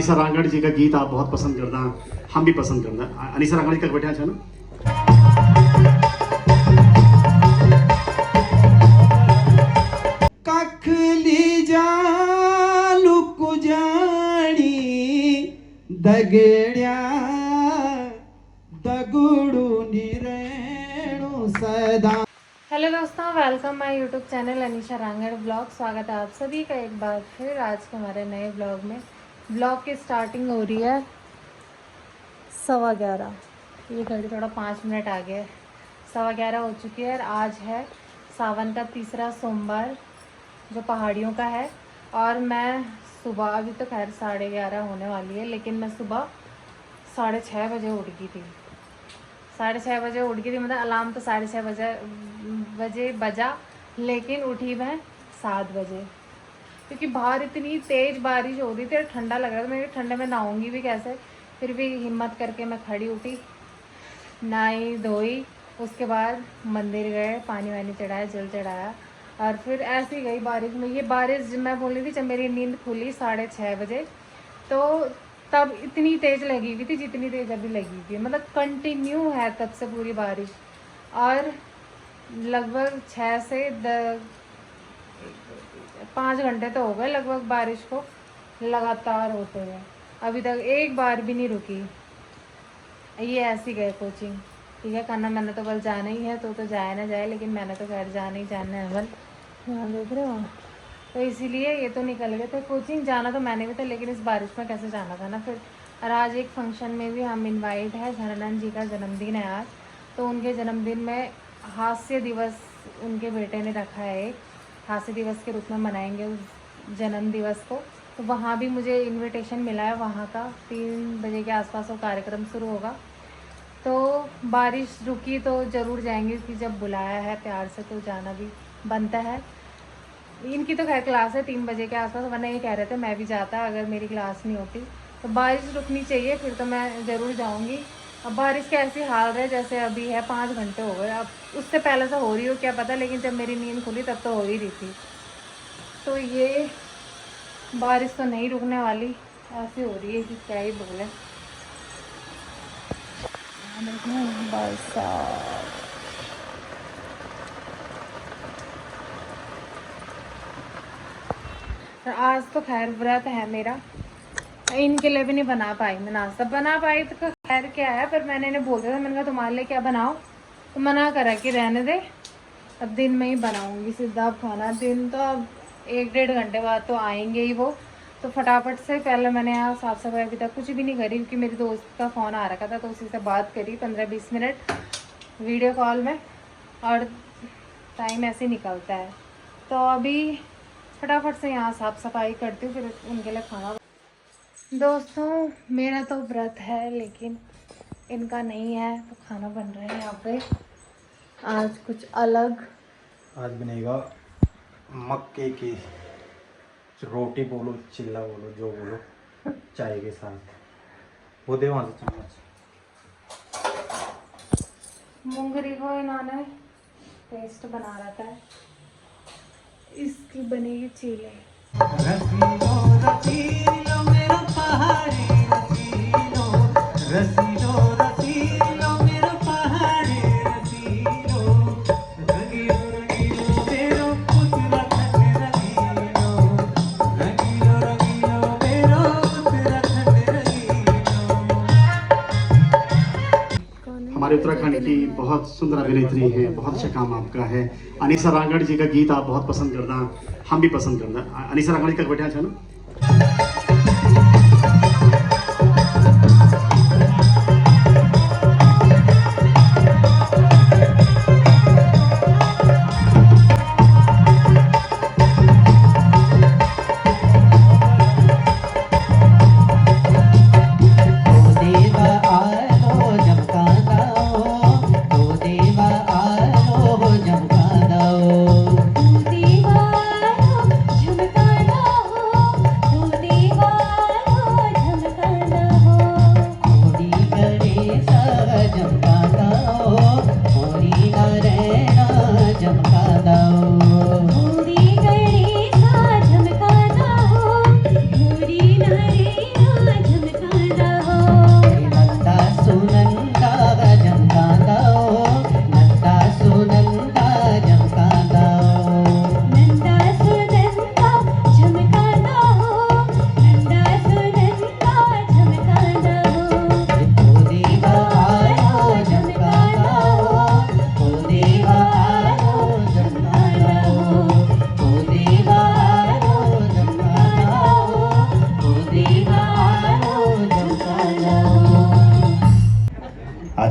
अनीसा रांगड़ जी का गीत आप बहुत पसंद करता, हम भी पसंद करता। अनीसा रांगड़ जी का बैठा है ना। कखली जालू कुजाणी दगड्या दगुडू निरेणु सदा। हेलो दोस्तों, welcome my YouTube channel Anisha Rangad blog. स्वागत है आप सभी का एक बार फिर आज के हमारे नए ब्लॉग में। ब्लॉग की स्टार्टिंग हो रही है 11:15। ये घड़ी थोड़ा 5 मिनट आगे है, 11:15 हो चुकी है। और आज है सावन का तीसरा सोमवार जो पहाड़ियों का है। और मैं सुबह, अभी तो खैर 11:30 होने वाली है, लेकिन मैं सुबह 6:30 बजे उठ गई थी। 6:30 बजे उठ गई थी, मतलब अलार्म तो 6:30 बजे बजा, लेकिन उठी मैं 7 बजे, क्योंकि बाहर इतनी तेज़ बारिश हो रही थी और ठंडा लग रहा था। मैं ठंडे में नहाऊंगी भी कैसे, फिर भी हिम्मत करके मैं खड़ी उठी, नहाई धोई, उसके बाद मंदिर गए, पानी वानी चढ़ाया, जल चढ़ाया, और फिर ऐसे ही गई बारिश में। ये बारिश मैं बोल रही थी, जब मेरी नींद खुली 6:30 बजे, तो तब इतनी तेज़ लगी हुई थी जितनी तेज़ अभी लगी हुई है। मतलब कंटिन्यू है तब से पूरी बारिश। और लगभग 6 से 5 घंटे तो हो गए लगभग बारिश को लगातार होते हुए, अभी तक एक बार भी नहीं रुकी। ये ऐसी गए कोचिंग, ठीक है। करना मैंने तो कल जाना ही है, तो जाए ना जाए, लेकिन मैंने तो खैर जाना ही जाना है। कल यहाँ देख रहे हो, तो इसीलिए ये तो निकल गए थे कोचिंग। जाना तो मैंने भी था, लेकिन इस बारिश में कैसे जाना था ना फिर। और आज एक फंक्शन में भी हम इनवाइट है। झरनंद जी का जन्मदिन है आज, तो उनके जन्मदिन में हास्य दिवस उनके बेटे ने रखा है, एक हास्य दिवस के रूप में मनाएंगे उस जन्म दिवस को। तो वहाँ भी मुझे इनविटेशन मिला है, वहाँ का 3 बजे के आसपास वो कार्यक्रम शुरू होगा। तो बारिश रुकी तो ज़रूर जाएंगे, क्योंकि जब बुलाया है प्यार से तो जाना भी बनता है। इनकी तो खैर क्लास है 3 बजे के आसपास, वरना ये कह रहे थे मैं भी जाता अगर मेरी क्लास नहीं होती। तो बारिश रुकनी चाहिए, फिर तो मैं ज़रूर जाऊंगी। अब बारिश के ऐसी हाल रहे जैसे अभी है, 5 घंटे हो गए। अब उससे पहले से हो रही हो क्या पता, लेकिन जब मेरी नींद खुली तब तो हो ही रही थी। तो ये बारिश तो नहीं रुकने वाली, ऐसी हो रही है कि क्या ही बोले। तो आज तो खैर व्रत है मेरा, इनके लिए भी नहीं बना पाई मैं नाश्ता। बना पाई तो खैर क्या है, पर मैंने इन्हें बोल दिया था, मैंने कहा तुम्हारे लिए क्या बनाओ, तो मना करा कि रहने दे, अब दिन में ही बनाऊंगी सीधा। अब खाना दिन तो अब 1-1.5 घंटे बाद तो आएंगे ही वो, तो फटाफट से पहले मैंने यहाँ साफ़ सफाई अभी तक कुछ भी नहीं करी, क्योंकि मेरी दोस्त का फ़ोन आ रखा था, तो उसी से बात करी 15-20 मिनट वीडियो कॉल में, और टाइम ऐसे ही निकलता है। तो अभी फटाफट से यहाँ साफ़ सफाई करती हूँ, फिर उनके लिए खाना। दोस्तों मेरा तो व्रत है, लेकिन इनका नहीं है, तो खाना बन रहा है यहाँ पे आज कुछ अलग। आज बनेगा मक्के की रोटी, बोलो चिल्ला बोलो जो बोलो, चाय के साथ। वो दे वहाँ से चम्मच। मूंगरी को इन्होंने पेस्ट बना रखा है, इसकी बनेगी चीले। रसीलो रसीलो मेरा पहाड़ी, रसीलो रसीलो रसीलो मेरा पहाड़ी, रसीलो रंगीलो रंगीलो मेरो उत्तराखंड, रंगीलो रंगीलो रंगीलो मेरो उत्तराखंड, रंगीलो। हमारे उत्तराखंड की बहुत सुंदर अभिनेत्री है, बहुत अच्छा काम आपका है। अनीसा रांगड़ जी का गीत आप बहुत पसंद करता, हम भी पसंद करता। अनीसा रांगड़ जी का बैठा है ना।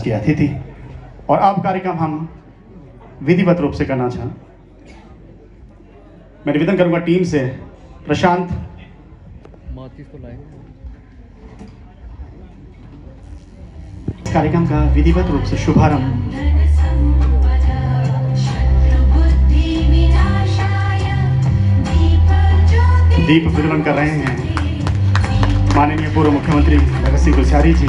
के अतिथि। और अब कार्यक्रम हम विधिवत रूप से करना चाहें। मैं निवेदन करूंगा टीम से, प्रशांत कार्यक्रम का विधिवत रूप से शुभारंभ दीप प्रज्वलन कर रहे हैं माननीय पूर्व मुख्यमंत्री भगत सिंह कोश्यारी जी।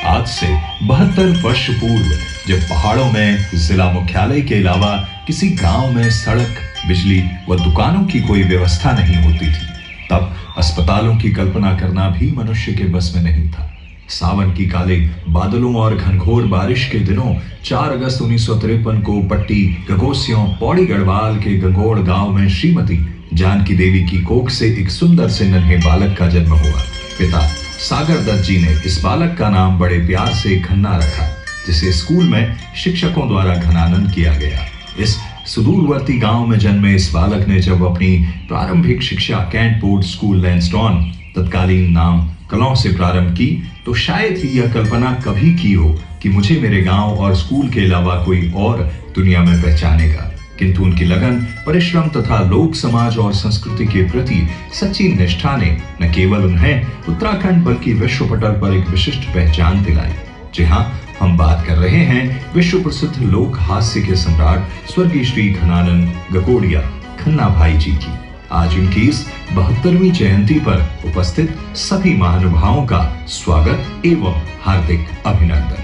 आज से 72 वर्ष पूर्व जब पहाड़ों में जिला मुख्यालय के अलावा किसी गांव में सड़क, बिजली व दुकानों की कोई व्यवस्था नहीं होती थी, तब अस्पतालों की कल्पना करना भी मनुष्य के बस में नहीं था। सावन की काले बादलों और घनघोर बारिश के दिनों 4 अगस्त 1953 को पट्टी गगोसियों पौड़ी गढ़वाल के गंगोड़ गांव में श्रीमती जानकी देवी की कोख से एक सुंदर से नन्हे बालक का जन्म हुआ। पिता सागर दत्त जी ने इस बालक का नाम बड़े प्यार से घन्ना रखा, जिसे स्कूल में शिक्षकों द्वारा घनानंद किया गया। इस सुदूरवर्ती गांव में जन्मे इस बालक ने जब अपनी प्रारंभिक शिक्षा कैंट बोर्ड स्कूल लैंसडॉन तत्कालीन नाम कलौं से प्रारंभ की, तो शायद ही यह कल्पना कभी की हो कि मुझे मेरे गांव और स्कूल के अलावा कोई और दुनिया में पहचानेगा। किंतु उनकी लगन, परिश्रम तथा लोक समाज और संस्कृति के प्रति सच्ची निष्ठा ने न केवल उन्हें उत्तराखंड बल्कि विश्व पटल पर एक विशिष्ट पहचान दिलाई। जी हाँ, हम बात कर रहे हैं विश्व प्रसिद्ध लोक हास्य के सम्राट स्वर्गीय श्री घनानंद गगोड़िया खन्ना भाई जी की। आज उनकी इस 72वीं जयंती पर उपस्थित सभी महानुभावों का स्वागत एवं हार्दिक अभिनंदन।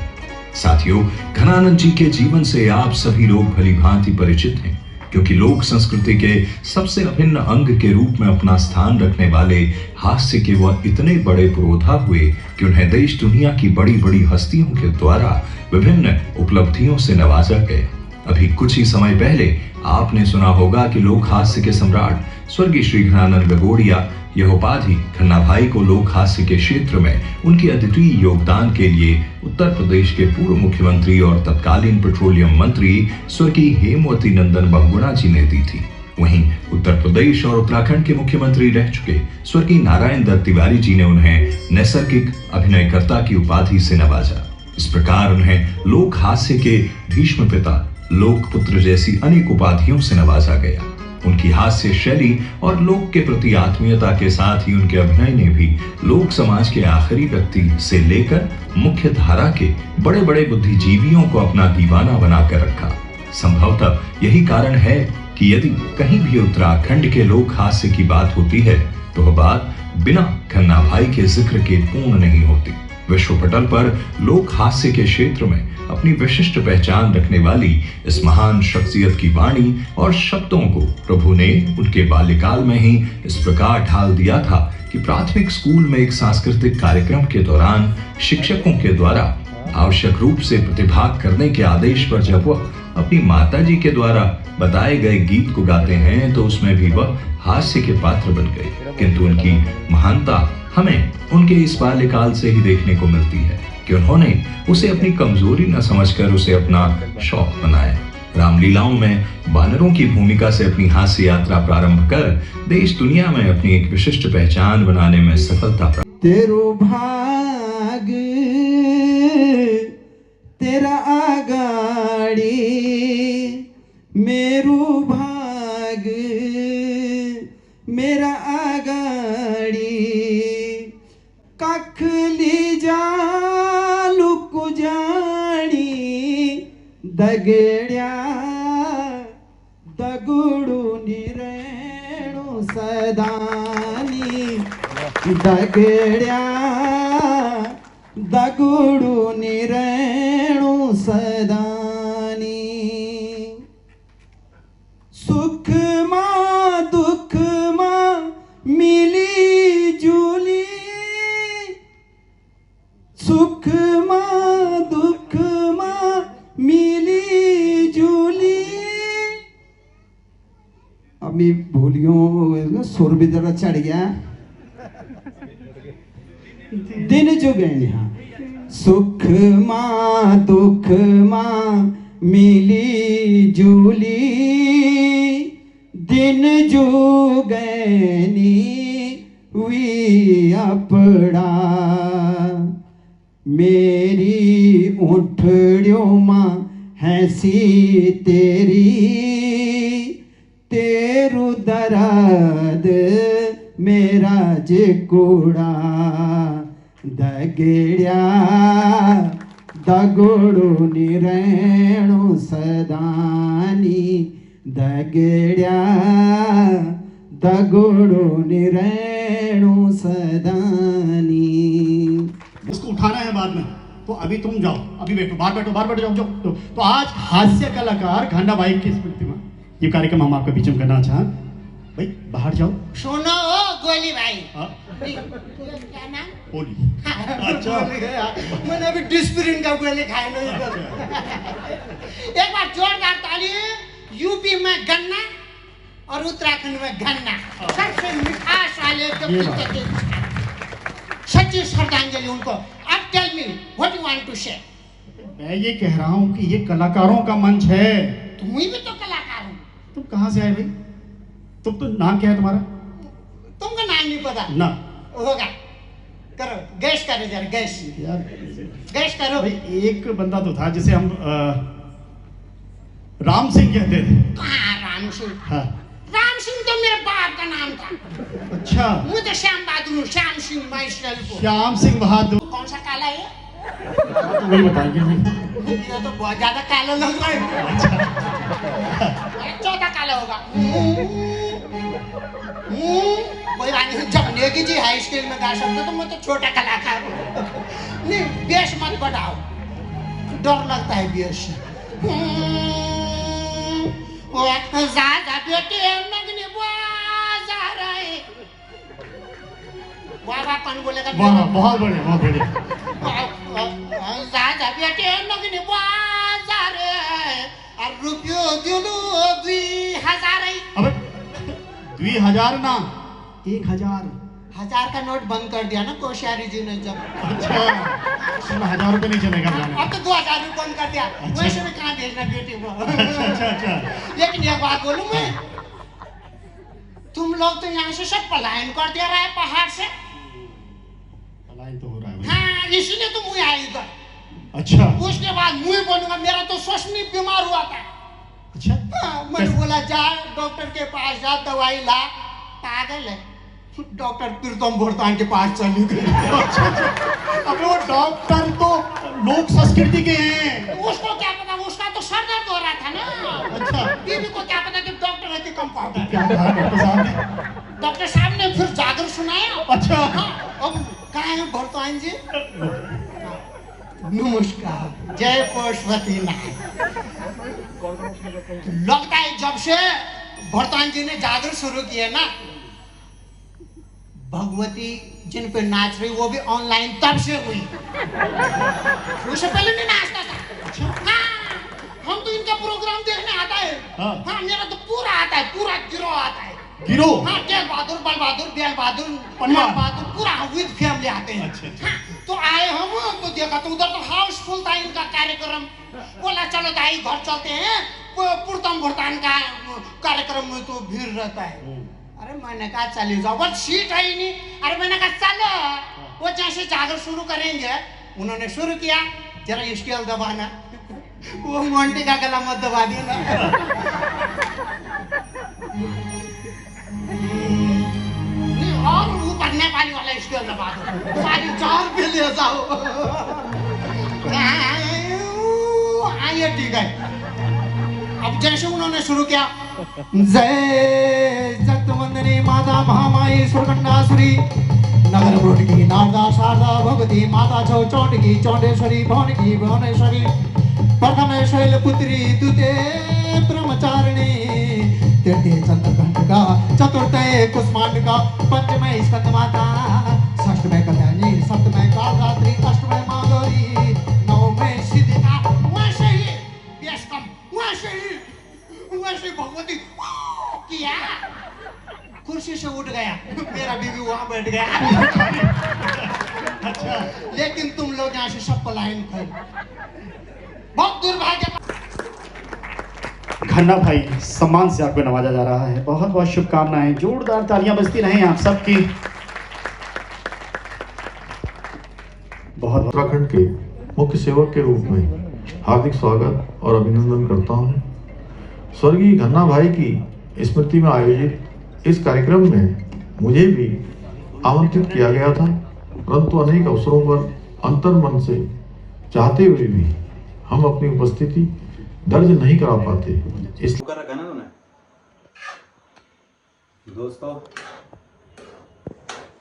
साथियों, घनानंद जी के जीवन से आप सभी लोग भली भांति परिचित हैं, क्योंकि लोक संस्कृति के सबसे अभिन्न अंग के रूप में अपना स्थान रखने वाले हास्य के वह इतने बड़े पुरोधा हुए कि उन्हें देश दुनिया की बड़ी बड़ी हस्तियों के द्वारा विभिन्न उपलब्धियों से नवाजा गया। अभी कुछ ही समय पहले आपने सुना होगा कि लोक हास्य के सम्राट स्वर्गीय श्री घनानंद गगोड़िया यह उपाधि खन्ना भाई को लोक हास्य के क्षेत्र में उनके अद्वितीय योगदान के लिए उत्तर प्रदेश के पूर्व मुख्यमंत्री और तत्कालीन पेट्रोलियम मंत्री स्वर्गीय हेमवती नंदन बहुगुणा जी ने दी थी। वहीं उत्तर प्रदेश और उत्तराखंड के मुख्यमंत्री रह चुके स्वर्गीय नारायण दत्त तिवारी जी ने उन्हें नैसर्गिक अभिनयकर्ता की उपाधि से नवाजा। इस प्रकार उन्हें लोक हास्य के भीष्म पिता, लोक पुत्र जैसी अनेक उपाधियों से नवाजा गया। उनकी हास्य शैली और लोक के प्रति आत्मीयता के साथ ही उनके अभिनय ने भी लोक समाज के आखिरी व्यक्ति से लेकर मुख्य धारा के बड़े बड़े बुद्धिजीवियों को अपना दीवाना बनाकर रखा। संभवतः यही कारण है कि यदि कहीं भी उत्तराखंड के लोक हास्य की बात होती है तो वह बात बिना खन्ना भाई के जिक्र के पूर्ण नहीं होती। विश्व पटल पर लोक हास्य के क्षेत्र में अपनी विशिष्ट पहचान रखने वाली इस महान शख्सियत की वाणी और शब्दों को प्रभु ने उनके बाल्यकाल में ही इस प्रकार ढाल दिया था कि प्राथमिक स्कूल में एक सांस्कृतिक कार्यक्रम के दौरान शिक्षकों के द्वारा आवश्यक रूप से प्रतिभाग करने के आदेश पर जब वह अपनी माताजी के द्वारा बताए गए गीत को गाते हैं तो उसमें भी वह हास्य के पात्र बन गए। किंतु उनकी महानता हमें उनके इस बाल्यकाल से ही देखने को मिलती है कि उन्होंने उसे अपनी कमजोरी न समझकर उसे अपना शौक बनाया। रामलीलाओं में बानरों की भूमिका से अपनी हास्य यात्रा प्रारंभ कर देश दुनिया में अपनी एक विशिष्ट पहचान बनाने में सफलता प्राप्त। तेरो भाग तेरा आगाड़ी मेरो भाग मेरा आगाड़ी कख ली जा लुक जानी दगड़िया दगड़ू निरेणु सदानी दगड़िया दगड़ू निरेणु सदानी सुख माँ दुख माँ मिली जुली सुख माँ दुख माँ मिली जुली। अब मैं भूलियो सुर भी जरा चढ़ गया दिन जो गए हाँ सुख माँ दुख माँ मिली जुली दिन जो गैनी हुई अपड़ा मेरी उठड़ियों माँ हैसी तेरी तेरु दर्द मेरा जिकुड़ा दगेड़िया दगोड़ो निरेणु सदानी दगेड़िया दगोड़ो निरेणु सदानी। इसको उठाना है बाद में, तो अभी तुम जाओ, अभी बैठो, बाहर बैठो जाओ जाओ। तो आज हास्य कलाकार घंटा बाई की स्मृति में ये कार्यक्रम हम आपके बीच में करना चाहें। भाई बाहर जाओ। सुनो ओ गोली भाई। हाँ? क्या नाम? बोली। अच्छा मैंने अभी डिस्प्रिन का गोली खाया नहीं। एक बार जोरदार ताली। यूपी में गन्ना और उत्तराखंड में गन्ना सबसे मिठास वाले सच्ची श्रद्धांजलि उनको। अब tell me what you want to say. मैं ये कह रहा हूँ कि ये कलाकारों का मंच है। तुम भी तो कलाकार हो। तुम कहाँ से आए भाई? तुम तो नाम क्या है तुम्हारा? तुमको नाम नहीं पता ना होगा। करो गैस करो जरा गैस यार, गैस करो। भाई एक बंदा तो था जिसे हम राम सिंह कहते थे। कहाँ राम सिंह? हाँ। राम सिंह तो मेरे बाप का नाम था। अच्छा। मुझे तो श्याम बहादुर हूँ, श्याम सिंह माई सेल्फ। श्याम सिंह बहादुर। कौन सा काला है? तो वही बताएंगे भाई। ये तो बहुत ज्यादा काला लग रहा है। चौथा काला होगा। कोई बात नहीं, जब नेगी जी हाई स्कूल में गा सकते तो मैं तो छोटा कलाकार हूँ। नहीं बेस मत बढ़ाओ, डर लगता है बेस। ज़्यादा बेटे नगनी बाजार आए। वाह वाह कौन बोलेगा? वाह बहुत बढ़िया बहुत बढ़िया। ज़्यादा बेटे नगनी बाजार आए और रुपयो दिलो 2000 आई। अबे 2000 ना 1000। 1000 का नोट बंद कर दिया ना कोश्यारी जी ने जब। अच्छा 1000 रुपये नहीं चलेगा। अब तो 2000 भी बंद कर दिया। अच्छा। वैसे में कहाँ भेजना बेटी को। अच्छा। लेकिन एक बात बोलूं मैं, तुम लोग तो यहाँ से सब पलायन कर दिया रहा है पहाड़ से। पलायन तो हो रहा है भाई। हाँ इसीलिए तो मुझे आई इधर। अच्छा। उसके बाद मुझे बोलूंगा मेरा तो सोचनी बीमार हुआ था। अच्छा। हाँ, मैंने बोला जा डॉक्टर के पास जा दवाई ला। पागल है डॉक्टर प्रीतम भोरतान के पास चली गई। अबे वो डॉक्टर तो लोक संस्कृति के हैं। उसको क्या पता, उसका तो सर दर्द हो रहा था ना। अच्छा। बीबी को क्या पता कि डॉक्टर है कि कंपाउंडर। क्या कहा डॉक्टर साहब ने? डॉक्टर साहब ने फिर जागर सुनाया। अच्छा। हाँ, अब कहाँ है भरतान जी? नमस्कार, जय पशुपति नाथ। लगता है जब से भरतान जी ने जागर शुरू किया ना, भगवती जिन पे नाच रही वो भी ऑनलाइन तब से हुई। उससे पहले नहीं नाचता था। हाँ, हम तो इनका प्रोग्राम देखने आता है। हाँ, मेरा तो पूरा आता है, पूरा गिरोह आता है। गिरोह? हाँ, तेल बहादुर, बल बहादुर, बेल बहादुर, पन्ना बहादुर, पूरा विद फैमिली आते हैं। अच्छा। हाँ, तो आए हम तो देखा तो उधर तो हाउसफुल था इनका कार्यक्रम। बोला चलो दाई घर चलते हैं, पुरतम भुरतान का कार्यक्रम में तो भीड़ रहता है। अरे मैंने कहा चले जाओ, बस सीट है ही नहीं। अरे मैंने कहा चलो, वो जैसे जागर शुरू करेंगे उन्होंने शुरू किया। जरा स्केल दबाना, वो मोंटी का गला मत दबा दिया ना। नहीं और ऊपर नेपाली वाला स्केल दबा दो, सारी 4 पे ले जाओ। हाँ ये ठीक है। अब जैसे उन्होंने शुरू किया, जय जगतवंदनी माता महामाई सुरकंडासुरी नगर ब्रोटकी नारदा शारदा भगवती माता छौ चौंडकी चौंडेश्वरी भुवनकी भुवनेश्वरी प्रथम शैलपुत्री द्वितीय ब्रह्मचारिणी तृतीय चंद्रघंटका चतुर्थ कुष्मांडका पंचम स्कंदमाता षष्ठम कल्याणी सप्तम कालरात्रि अष्टम माधुरी नवम सिद्धिका। वैसे ही भगवती किया, कुर्सी से उठ गया, मेरा बीवी वहां बैठ गया। अच्छा, लेकिन तुम लोग यहाँ से सब पलायन कर, बहुत दुर्भाग्य। घन्ना भाई सम्मान से आपको नवाजा जा रहा है। बहुत बहुत शुभकामनाएं, जोरदार तालियां बजती रहें आप सबकी। बहुत उत्तराखंड के मुख्य सेवक के रूप में हार्दिक स्वागत और अभिनंदन करता हूं। स्वर्गीय घन्ना भाई की स्मृति में आयोजित इस कार्यक्रम में मुझे भी आमंत्रित किया गया था, परंतु अनेक अवसरों पर अंतर मन से चाहते हुए भी हम अपनी उपस्थिति दर्ज नहीं करा पाते। इस कर रखा ना तूने दोस्तों,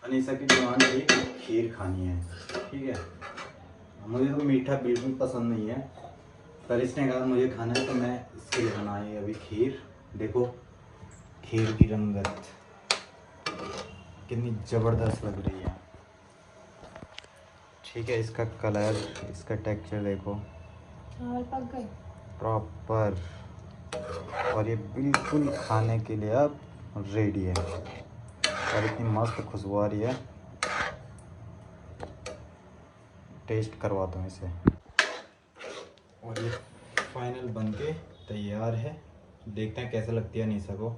अनीसा की डिमांड थी खीर खानी है, ठीक है। मुझे तो मीठा बिल्कुल पसंद नहीं है, पर इसने कहा मुझे खाना है तो मैं इसके लिए बनाई अभी खीर। देखो खीर की रंगत कितनी ज़बरदस्त लग रही है, ठीक है। इसका कलर, इसका टेक्सचर देखो पक गए। प्रॉपर, और ये बिल्कुल खाने के लिए अब रेडी है और इतनी मस्त खुशबू आ रही है। टेस्ट करवाता हूँ इसे, और ये फाइनल बनके तैयार है। देखते हैं कैसे लगती है अनीसा को।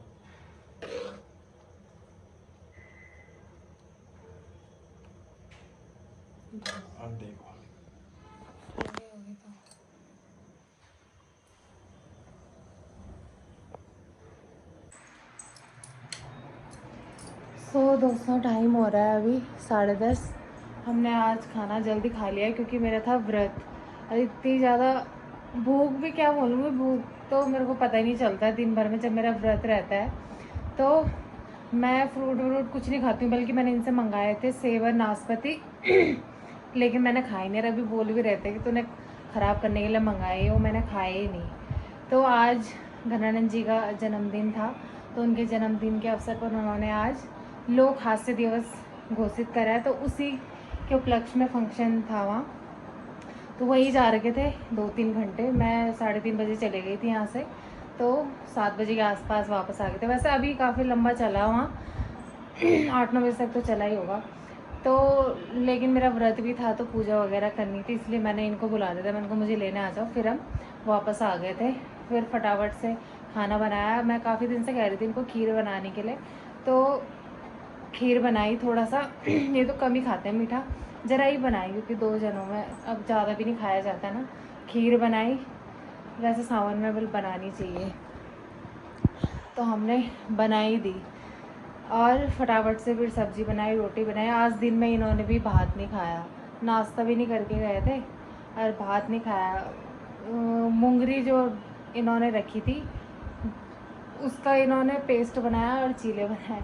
अब देखो दोस्तों टाइम हो रहा है अभी 10:30। हमने आज खाना जल्दी खा लिया क्योंकि मेरा था व्रत, और इतनी ज़्यादा भूख भी क्या बोलूँगी, भूख तो मेरे को पता ही नहीं चलता है दिन भर में जब मेरा व्रत रहता है। तो मैं फ्रूट व्रूट कुछ नहीं खाती हूँ, बल्कि मैंने इनसे मंगाए थे सेब और नाशपाती लेकिन मैंने खाए नहीं। अभी बोल भी रहते कि तूने ख़राब करने के लिए मंगाए, वो मैंने खाए ही नहीं। तो आज घनानंद जी का जन्मदिन था, तो उनके जन्मदिन के अवसर पर उन्होंने आज लोक हास्य दिवस घोषित करा है, तो उसी के उपलक्ष्य में फंक्शन था वहाँ। तो वही जा रखे थे 2-3 घंटे। मैं 3:30 बजे चले गई थी यहाँ से, तो 7 बजे के आसपास वापस आ गए थे। वैसे अभी काफ़ी लंबा चला वहाँ 8-9 बजे तक तो चला ही होगा। तो लेकिन मेरा व्रत भी था तो पूजा वगैरह करनी थी, इसलिए मैंने इनको बुला दिया था। मैंने कहा मुझे लेने आ जाओ, फिर हम वापस आ गए थे। फिर फटाफट से खाना बनाया। मैं काफ़ी दिन से कह रही थी इनको खीर बनाने के लिए, तो खीर बनाई थोड़ा सा। ये तो कम ही खाते हैं मीठा, ज़रा ही बनाई क्योंकि 2 जनों में अब ज़्यादा भी नहीं खाया जाता ना। खीर बनाई, वैसे सावन में बिल बनानी चाहिए, तो हमने बनाई दी। और फटाफट से फिर सब्ज़ी बनाई, रोटी बनाई। आज दिन में इन्होंने भी भात नहीं खाया, नाश्ता भी नहीं करके गए थे और भात नहीं खाया। मूंगरी जो इन्होंने रखी थी उसका इन्होंने पेस्ट बनाया और चीले बनाए,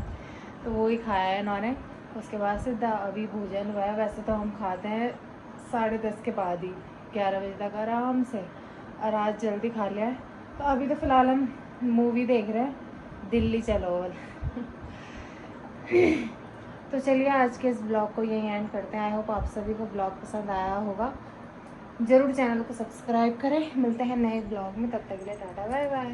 तो वो ही खाया है इन्होंने। उसके बाद से अभी भोजन हुआ है। वैसे तो हम खाते हैं 10:30 के बाद ही, 11 बजे तक आराम से, और आज जल्दी खा लिया है। तो अभी तो फ़िलहाल हम मूवी देख रहे हैं, दिल्ली चलो बोल। तो चलिए आज के इस ब्लॉग को यहीं एंड करते हैं। आई होप आप सभी को ब्लॉग पसंद आया होगा। ज़रूर चैनल को सब्सक्राइब करें। मिलते हैं नए ब्लॉग में, तब तक के लिए टाटा बाय बाय।